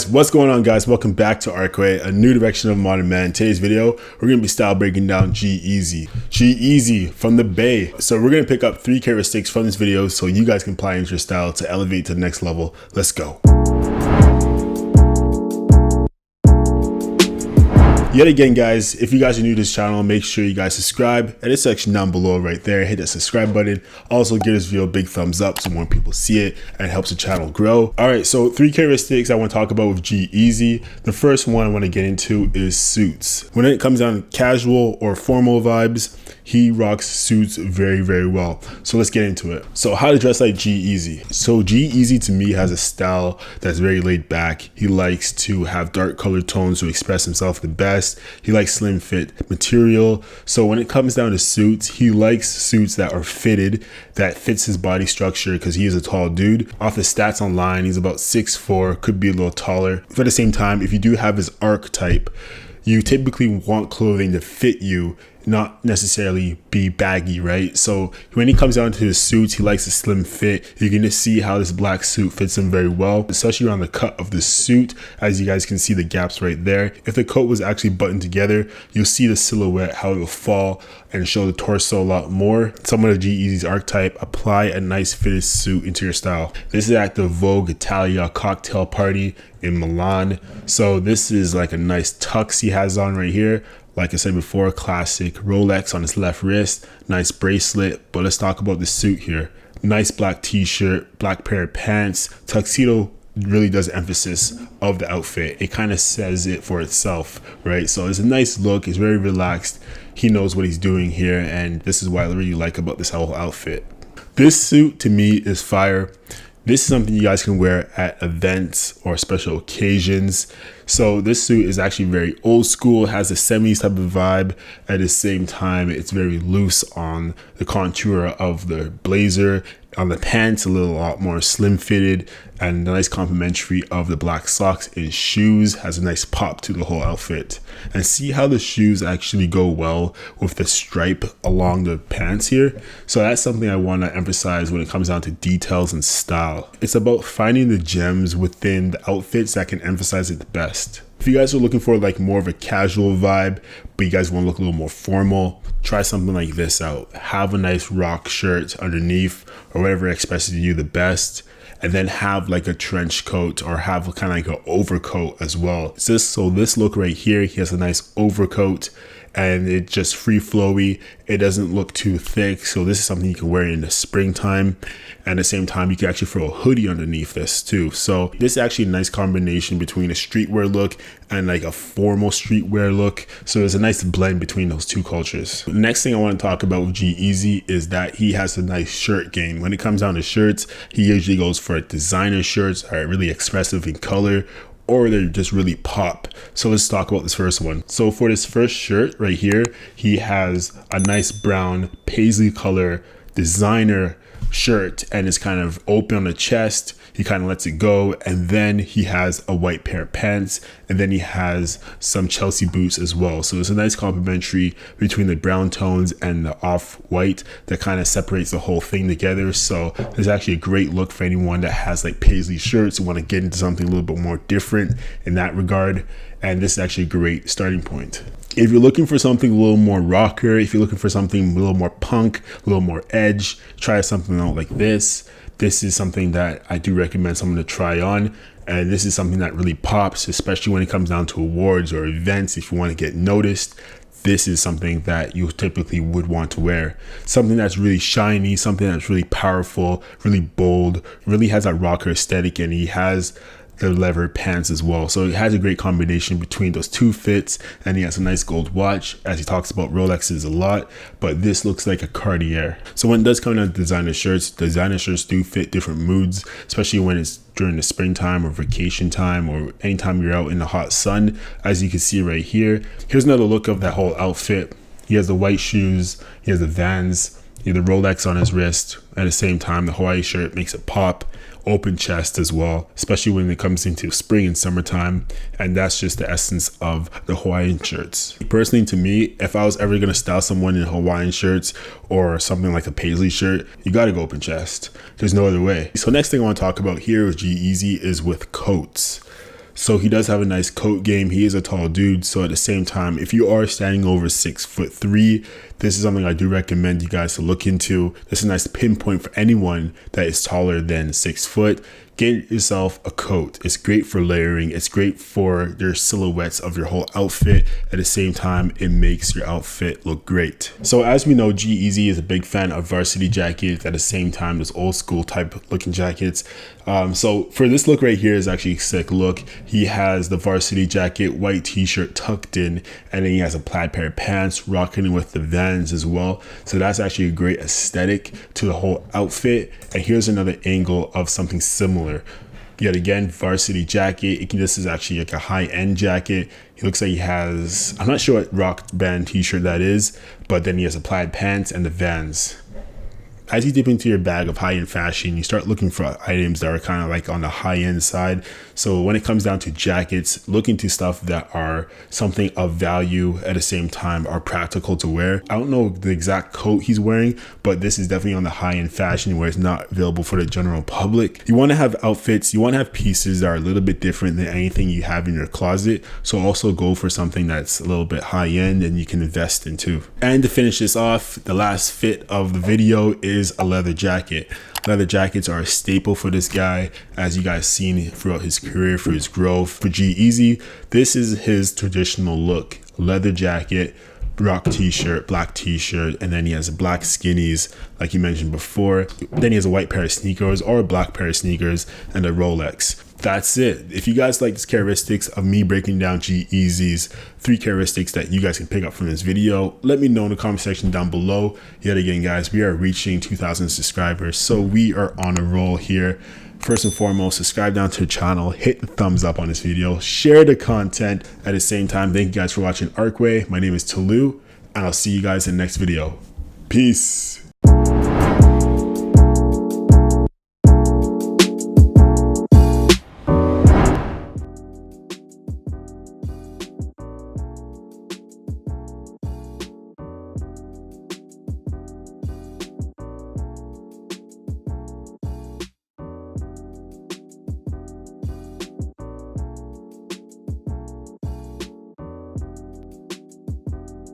guys, what's going on guys? Welcome back to Arccway, a new direction of modern man. In today's video, we're going to be style breaking down G-Eazy. G-Eazy from the Bay. So we're going to pick up 3 characteristics from this video so you guys can apply into your style to elevate to the next level. Let's go. Yet again guys, if you guys are new to this channel, make sure you guys subscribe at the section down below right there. Hit that subscribe button. Also give this video a big thumbs up so more people see it and it helps the channel grow. Alright, so 3 characteristics I want to talk about with G-Eazy. The first one I want to get into is suits. When it comes down to casual or formal vibes, he rocks suits very well. So let's get into it. So how to dress like G-Eazy. So G-Eazy to me has a style that's very laid back. He likes to have dark color tones to express himself the best. He likes slim fit material. So when it comes down to suits, he likes suits that are fitted, that fits his body structure because he is a tall dude. Off the stats online, he's about 6'4", could be a little taller. But at the same time, if you do have his archetype, you typically want clothing to fit you, not necessarily be baggy, right? So when he comes down to his suits, he likes a slim fit. You're going to see how this black suit fits him very well, especially around the cut of the suit. As you guys can see the gaps right there. If the coat was actually buttoned together, you'll see the silhouette, how it will fall and show the torso a lot more. Someone of G-Eazy's archetype, apply a nice fitted suit into your style. This is at the Vogue Italia cocktail party in Milan. So this is like a nice tux he has on right here. Like I said before, classic Rolex on his left wrist, nice bracelet. But let's talk about the suit here. Nice black t-shirt, black pair of pants. Tuxedo really does emphasis of the outfit. It kind of says it for itself, right? So it's a nice look. It's very relaxed. He knows what he's doing here, and this is what I really like about this whole outfit. This suit to me is fire. This is something you guys can wear at events or special occasions. So this suit is actually very old school, has a 70s type of vibe. At the same time, it's very loose on the contour of the blazer. On the pants, a lot more slim fitted, and a nice complementary of the black socks and shoes has a nice pop to the whole outfit. And see how the shoes actually go well with the stripe along the pants here. So that's something I want to emphasize when it comes down to details and style. It's about finding the gems within the outfits that can emphasize it the best. If you guys are looking for like more of a casual vibe, but you guys want to look a little more formal, try something like this out. Have a nice rock shirt underneath or whatever expresses you the best, and then have like a trench coat or have kind of like an overcoat as well. So this look right here, he has a nice overcoat and it's just free flowy. It doesn't look too thick. So this is something you can wear in the springtime. And at the same time, you can actually throw a hoodie underneath this too. So this is actually a nice combination between a streetwear look and like a formal streetwear look. So there's a nice blend between those two cultures. The next thing I want to talk about with G-Eazy is that he has a nice shirt game. When it comes down to shirts, he usually goes for designer shirts that are really expressive in color, or they just really pop. So let's talk about this first one. So for this first shirt right here, he has a nice brown paisley color designer shirt, and it's kind of open on the chest. He kind of lets it go, and then he has a white pair of pants, and then he has some Chelsea boots as well. So it's a nice complementary between the brown tones and the off-white that kind of separates the whole thing together. So it's actually a great look for anyone that has like paisley shirts and want to get into something a little bit more different in that regard. And this is actually a great starting point. If you're looking for something a little more rocker, if you're looking for something a little more punk, a little more edge, try something out like this. This is something that I do recommend someone to try on. And this is something that really pops, especially when it comes down to awards or events. If you want to get noticed, this is something that you typically would want to wear. Something that's really shiny, something that's really powerful, really bold, really has that rocker aesthetic, and he has the leather pants as well. So it has a great combination between those two fits, and he has a nice gold watch, as he talks about Rolexes a lot, but this looks like a Cartier. So when it does come down to designer shirts do fit different moods, especially when it's during the springtime or vacation time or anytime you're out in the hot sun. As you can see right here, here's another look of that whole outfit. He has the white shoes, he has the Vans, he has the Rolex on his wrist. At the same time, the Hawaii shirt makes it pop. Open chest as well, especially when it comes into spring and summertime, and that's just the essence of the Hawaiian shirts. Personally, to me, if I was ever going to style someone in Hawaiian shirts or something like a paisley shirt, you got to go open chest. There's no other way. So next thing I want to talk about here with G-Eazy is with coats. So he does have a nice coat game. He is a tall dude. So at the same time, if you are standing over 6'3", this is something I do recommend you guys to look into. This is a nice pinpoint for anyone that is taller than 6 foot. Get yourself a coat. It's great for layering. It's great for your silhouettes of your whole outfit. At the same time, it makes your outfit look great. So as we know, G-Eazy is a big fan of varsity jackets. At the same time, those old school type looking jackets. So for this look right here is actually a sick look. He has the varsity jacket, white t-shirt tucked in, and then he has a plaid pair of pants, rocking with the Vans as well. So that's actually a great aesthetic to the whole outfit. And here's another angle of something similar. Yet again, varsity jacket. This is actually like a high-end jacket. He looks like he has, I'm not sure what rock band t-shirt that is, but then he has a plaid pants and the Vans. As you dip into your bag of high-end fashion, you start looking for items that are kind of like on the high-end side. So when it comes down to jackets, look into stuff that are something of value, at the same time are practical to wear. I don't know the exact coat he's wearing, but this is definitely on the high-end fashion where it's not available for the general public. You want to have outfits, you want to have pieces that are a little bit different than anything you have in your closet. So also go for something that's a little bit high-end and you can invest into. And to finish this off, the last fit of the video is a leather jacket. Leather jackets are a staple for this guy, as you guys seen throughout his career, for his growth. For G-Eazy, this is his traditional look. Leather jacket, rock t-shirt, black t-shirt, and then he has black skinnies like he mentioned before. Then he has a white pair of sneakers or a black pair of sneakers and a Rolex. That's it. If you guys like these characteristics of me breaking down G-Eazy's 3 characteristics that you guys can pick up from this video, let me know in the comment section down below. Yet again, guys, we are reaching 2,000 subscribers, so we are on a roll here. First and foremost, subscribe down to the channel, hit the thumbs up on this video, share the content. At the same time, thank you guys for watching Arccway. My name is Tolu, and I'll see you guys in the next video. Peace.